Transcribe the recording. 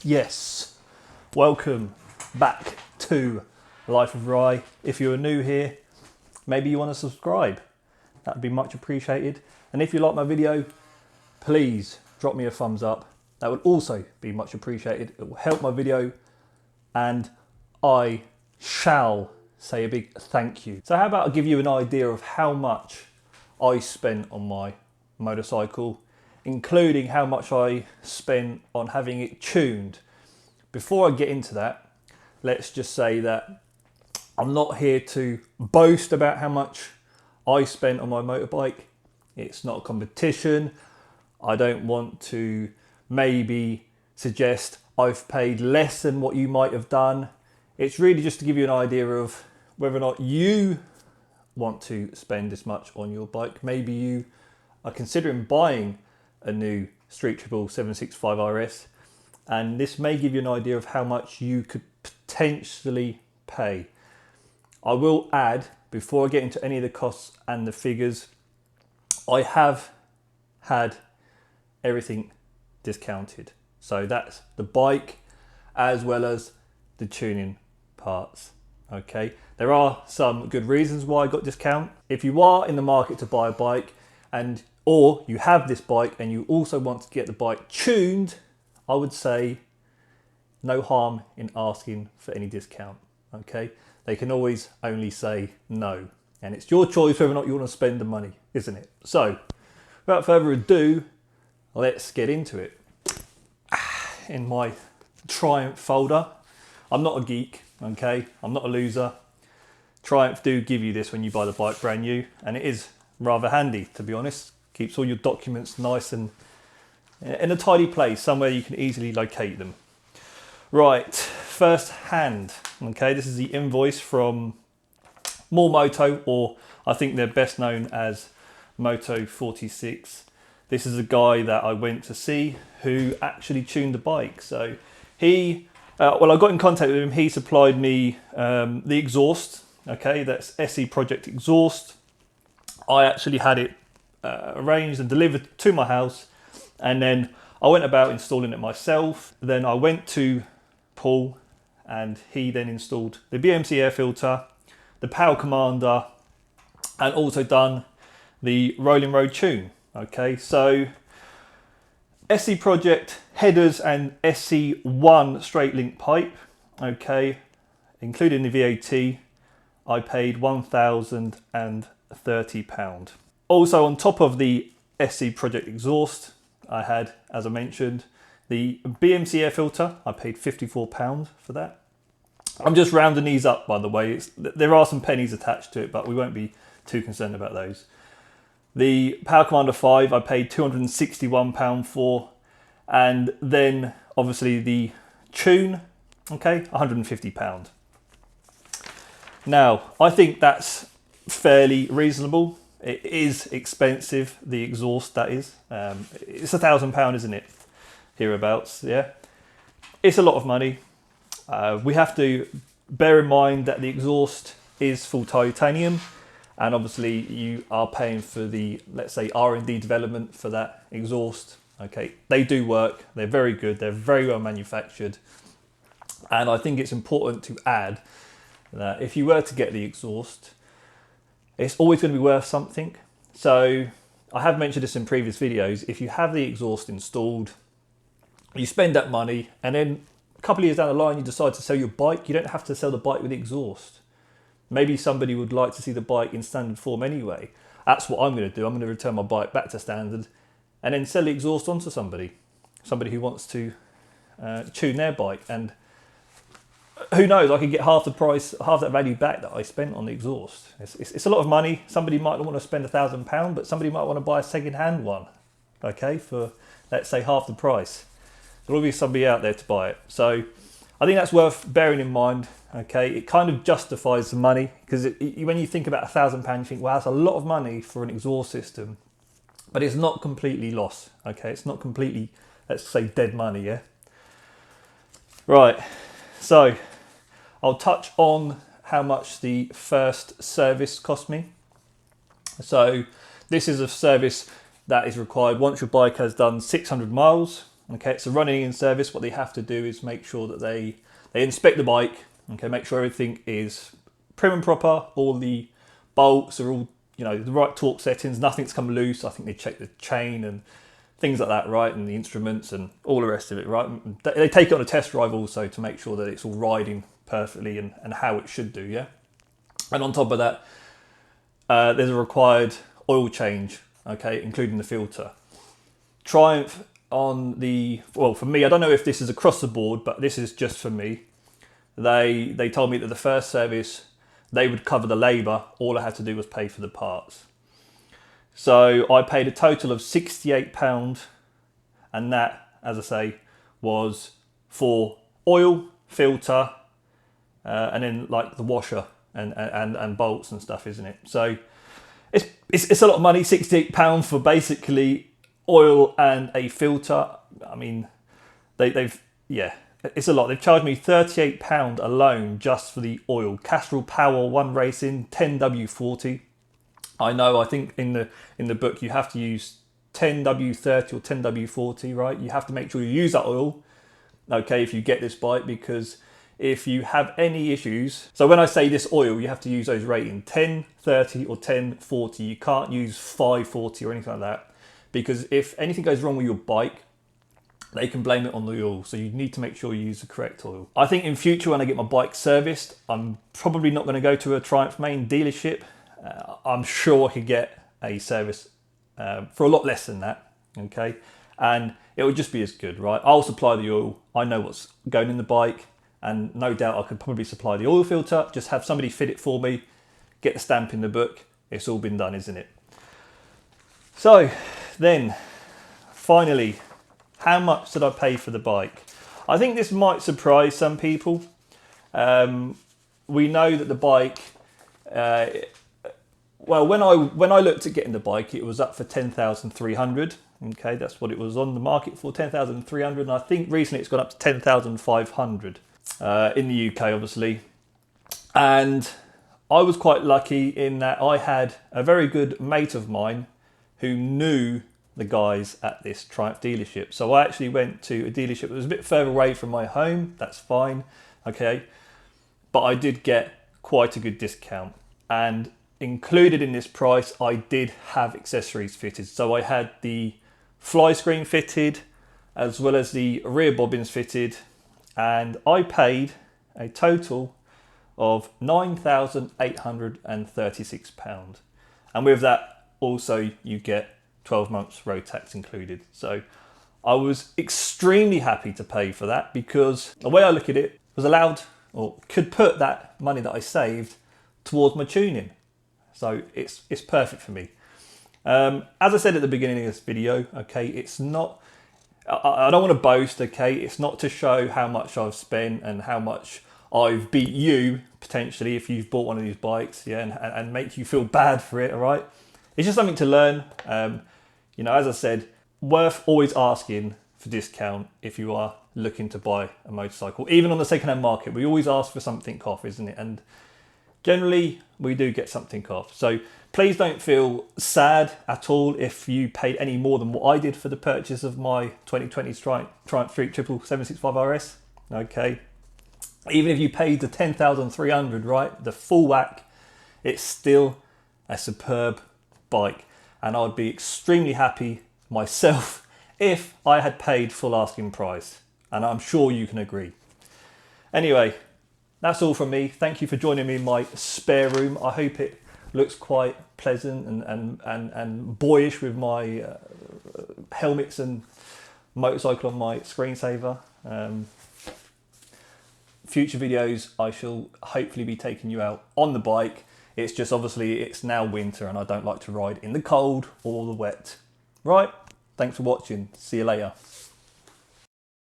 Yes, welcome back to Life of Rye. If you're new here, maybe you want to subscribe. That would be much appreciated. And if you like my video, please drop me a thumbs up. That would also be much appreciated. It will help my video and I shall say a big thank you. So how about I give you an idea of how much I spent on my motorcycle, including how much I spent on having it tuned. Before I get into that, let's just say that I'm not here to boast about how much I spent on my motorbike. It's not a competition. I don't want to maybe suggest I've paid less than what you might have done. It's really just to give you an idea of whether or not you want to spend this much on your bike. Maybe you are considering buying a new Street Triple 765 RS, and this may give you an idea of how much you could potentially pay. I will add, before I get into any of the costs and the figures, I have had everything discounted. So that's the bike as well as the tuning parts. Okay, there are some good reasons why I got discount. If you are in the market to buy a bike or you have this bike and you also want to get the bike tuned, I would say no harm in asking for any discount. Okay, they can always only say no, and it's your choice whether or not you want to spend the money, isn't it? So without further ado, let's get into it. In my Triumph folder, I'm not a geek, okay, I'm not a loser. Triumph do give you this when you buy the bike brand new, and it is rather handy, to be honest. Keeps all your documents nice and in a tidy place, somewhere you can easily locate them. Right, first hand, okay, this is the invoice from Moto, or I think they're best known as Moto 46. This is a guy that I went to see who actually tuned the bike. So he, well, I got in contact with him. He supplied me the exhaust. Okay, that's SE Project exhaust. I actually had it arranged and delivered to my house, and then I went about installing it myself. Then I went to Paul, and he then installed the BMC air filter, the power commander, and also done the rolling road tune. Okay, so SE Project headers and SC1 straight link pipe, okay, including the VAT, I paid £1,030. Also on top of the SE Project exhaust, I had, as I mentioned, the BMC air filter. I paid £54 for that. I'm just rounding these up, by the way. There are some pennies attached to it, but we won't be too concerned about those. The Power Commander 5 I paid £261 for, and then obviously the tune, okay, £150. Now, I think that's fairly reasonable. It is expensive, the exhaust, that is. It's £1,000, isn't it? Hereabouts, yeah. It's a lot of money. We have to bear in mind that the exhaust is full titanium, and obviously you are paying for the, let's say, R&D development for that exhaust. Okay, they do work, they're very good, they're very well manufactured. And I think it's important to add that if you were to get the exhaust, it's always going to be worth something. So I have mentioned this in previous videos. If you have the exhaust installed, you spend that money, and then a couple of years down the line you decide to sell your bike, you don't have to sell the bike with the exhaust. Maybe somebody would like to see the bike in standard form anyway. That's what I'm going to do. I'm going to return my bike back to standard and then sell the exhaust onto somebody who wants to tune their bike. And who knows, I could get half the price, half that value back that I spent on the exhaust. It's a lot of money. Somebody might not want to spend £1,000, but somebody might want to buy a second-hand one, okay, for, let's say, half the price. There will be somebody out there to buy it. So I think that's worth bearing in mind. Okay, it kind of justifies the money, because when you think about £1,000, you think, wow, that's a lot of money for an exhaust system, but it's not completely lost. Okay, it's not completely, let's say, dead money. Yeah. Right. So I'll touch on how much the first service cost me. So this is a service that is required once your bike has done 600 miles. Okay, it's a running in service. What they have to do is make sure that they inspect the bike. Okay, make sure everything is prim and proper. All the bolts are all, you know, the right torque settings. Nothing's come loose. I think they check the chain and things like that, right? And the instruments and all the rest of it, right? They take it on a test drive also to make sure that it's all riding perfectly and how it should do, yeah? And on top of that, there's a required oil change, okay, including the filter. Triumph on the, well, for me, I don't know if this is across the board, but this is just for me. They told me that the first service, they would cover the labour. All I had to do was pay for the parts. So I paid a total of £68, and that, as I say, was for oil, filter, and then like the washer and bolts and stuff, isn't it? So it's a lot of money, £68 for basically oil and a filter. I mean, yeah, it's a lot. They've charged me £38 alone just for the oil. Castrol Power 1 Racing 10W40. I know, I think in the book you have to use 10W30 or 10W40, right? You have to make sure you use that oil, okay, if you get this bike, because if you have any issues, so when I say this oil, you have to use those ratings, 1030 or 1040. You can't use 540 or anything like that, because if anything goes wrong with your bike, they can blame it on the oil. So you need to make sure you use the correct oil. I think in future when I get my bike serviced, I'm probably not going to go to a Triumph main dealership. I'm sure I could get a service for a lot less than that, okay? And it would just be as good, right? I'll supply the oil. I know what's going in the bike, and no doubt I could probably supply the oil filter, just have somebody fit it for me, get the stamp in the book. It's all been done, isn't it? So then, finally, how much did I pay for the bike? I think this might surprise some people. We know that the bike, well, when I looked at getting the bike, it was up for 10,300. Okay, that's what it was on the market for, 10,300, and I think recently it's gone up to 10,500 in the UK, obviously. And I was quite lucky in that I had a very good mate of mine who knew the guys at this Triumph dealership. So I actually went to a dealership that was a bit further away from my home. That's fine, okay. But I did get quite a good discount, and included in this price, I did have accessories fitted. So I had the fly screen fitted, as well as the rear bobbins fitted, and I paid a total of £9,836. And with that, also you get 12 months road tax included. So I was extremely happy to pay for that, because the way I look at it, was allowed or could put that money that I saved towards my tuning. So it's perfect for me. As I said at the beginning of this video, okay, it's not, I don't want to boast, okay, it's not to show how much I've spent and how much I've beat you, potentially, if you've bought one of these bikes, yeah, and make you feel bad for it, all right? It's just something to learn. You know, as I said, worth always asking for discount if you are looking to buy a motorcycle. Even on the second-hand market, we always ask for something off, isn't it? And generally, we do get something off. So please don't feel sad at all if you paid any more than what I did for the purchase of my 2020 Triumph Street Triple 765 RS. Okay, even if you paid the 10,300, right, the full whack, it's still a superb bike, and I'd be extremely happy myself if I had paid full asking price, and I'm sure you can agree. Anyway, that's all from me. Thank you for joining me in my spare room. I hope it looks quite pleasant and boyish with my helmets and motorcycle on my screensaver. Future videos, I shall hopefully be taking you out on the bike. It's just obviously it's now winter and I don't like to ride in the cold or the wet. Right, thanks for watching. See you later.